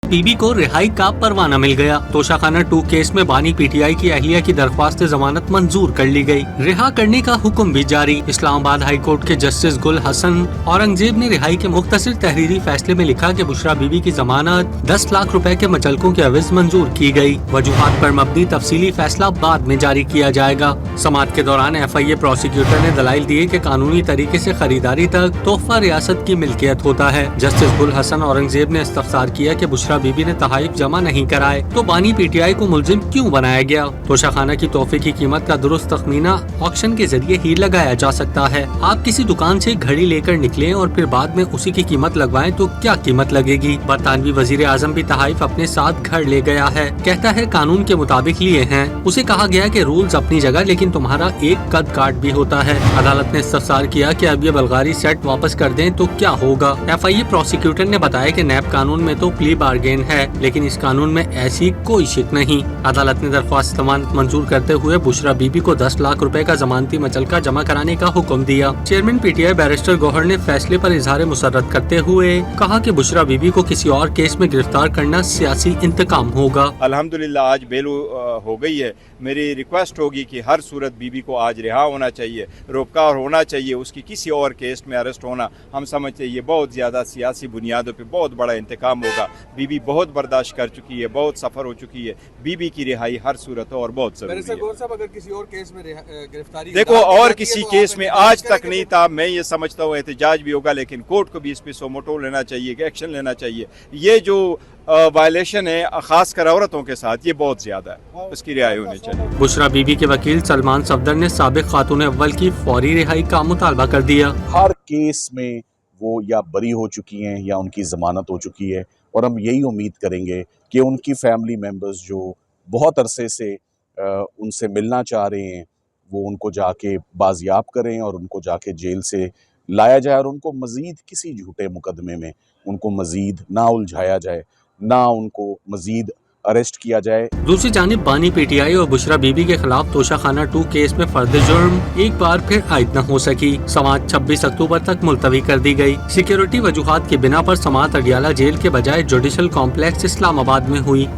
बीबी को रिहाई का परवाना मिल गया। तोशाखाना 2 केस में बानी पीटीआई की अहलिया की दरख्वास्त जमानत मंजूर कर ली गई। रिहा करने का हुक्म भी जारी। इस्लामाबाद हाई कोर्ट के जस्टिस गुल हसन औरंगजेब ने रिहाई के मुख्तसर तहरीरी फैसले में लिखा कि बुशरा बीबी की जमानत 10 लाख रुपए के मुचलकों के अवज़ मंजूर की गई। वजूहात पर मबनी तफसीली फैसला बाद में जारी किया जाएगा। समाअत के दौरान FIA प्रोसिक्यूटर ने दलाइल दिए कि कानूनी तरीके से खरीदारी तक तोहफा रियासत की मिल्कियत होता है। जस्टिस गुल हसन औरंगजेब ने इस्तफसार किया कि बुशरा बीबी ने तहाइफ जमा नहीं कराए तो बानी पीटीआई को मुलजिम क्यों बनाया गया। तोशाखाना की तोहफे की कीमत का दुरुस्त तखमीना ऑक्शन के जरिए ही लगाया जा सकता है। आप किसी दुकान से घड़ी लेकर निकलें और फिर बाद में उसी की कीमत लगवाएं तो क्या कीमत लगेगी। बरतानवी वजीर आजम भी तहाइफ अपने साथ घर ले गया है। कहता है कानून के मुताबिक लिए हैं। उसे कहा गया कि रूल्स अपनी जगह लेकिन तुम्हारा एक कद काट भी होता है। अदालत ने इस्तफसार किया कि अब ये बल्गारी सेट वापस कर दें तो क्या होगा। FIA प्रोसिक्यूटर ने बताया कि नैब कानून में तो प्ली बार्गेन है लेकिन इस कानून में ऐसी कोई शिक नहीं। अदालत ने दरख्वास्त जमानत मंजूर करते हुए बुशरा बीबी को 10 लाख रुपए का जमानती मचलका जमा कराने का हुक्म दिया। चेयरमैन PTI बैरिस्टर गौहर ने फैसले पर इजहार मुसर्रत करते हुए कहा कि बुशरा बीबी को किसी और केस में गिरफ्तार करना सियासी इंतकाम होगा। अल्हम्दुलिल्लाह आज बेल हो गई है। मेरी रिक्वेस्ट होगी कि हर सूरत बीबी को आज रिहा होना चाहिए, रोबकार होना चाहिए। उसकी किसी और केस में अरेस्ट होना हम समझते हैं ये बहुत ज़्यादा सियासी बुनियादों पे बहुत बड़ा इंतकाम होगा। बीबी बहुत बर्दाश्त कर चुकी है, बहुत सफ़र हो चुकी है। बीबी की रिहाई हर सूरत और बहुत ज़रूरी है। अगर किसी और केस में गिरफ्तारी देखो और किसी केस में आज तक नहीं था। मैं ये समझता हूँ एहतजाज भी होगा लेकिन कोर्ट को भी इस पे सोमोटो लेना चाहिए, एक्शन लेना चाहिए। ये जो वायलेशन है खास कर औरतों के साथ ये बहुत ज्यादा है, उसकी रिहाई होनी चाहिए। बुशरा बीबी के वकील सलमान सफदर ने साबिक खातून अव्वल की फौरी रिहाई का मुतालबा कर दिया। हर केस में वो या बरी हो चुकी हैं या उनकी जमानत हो चुकी है और हम यही उम्मीद करेंगे कि उनकी फैमिली मेम्बर्स जो बहुत अरसे से उनसे मिलना चाह रहे हैं वो उनको जाके बाजियाब करें और उनको जाके जेल से लाया जाए और उनको मज़ीद किसी झूठे मुकदमे में उनको मज़ीद ना उलझाया जाए, ना उनको मज़ीद अरेस्ट किया जाए। दूसरी जानिब बानी पीटीआई और बुशरा बीबी के खिलाफ तोशाखाना 2 केस में फर्द जुर्म एक बार फिर आयद न हो सकी। समाअत 26 अक्टूबर तक मुलतवी कर दी गई। सिक्योरिटी वजूहात की बिना पर समाअत अडियाला जेल के बजाय जुडिशल कॉम्प्लेक्स इस्लामाबाद में हुई।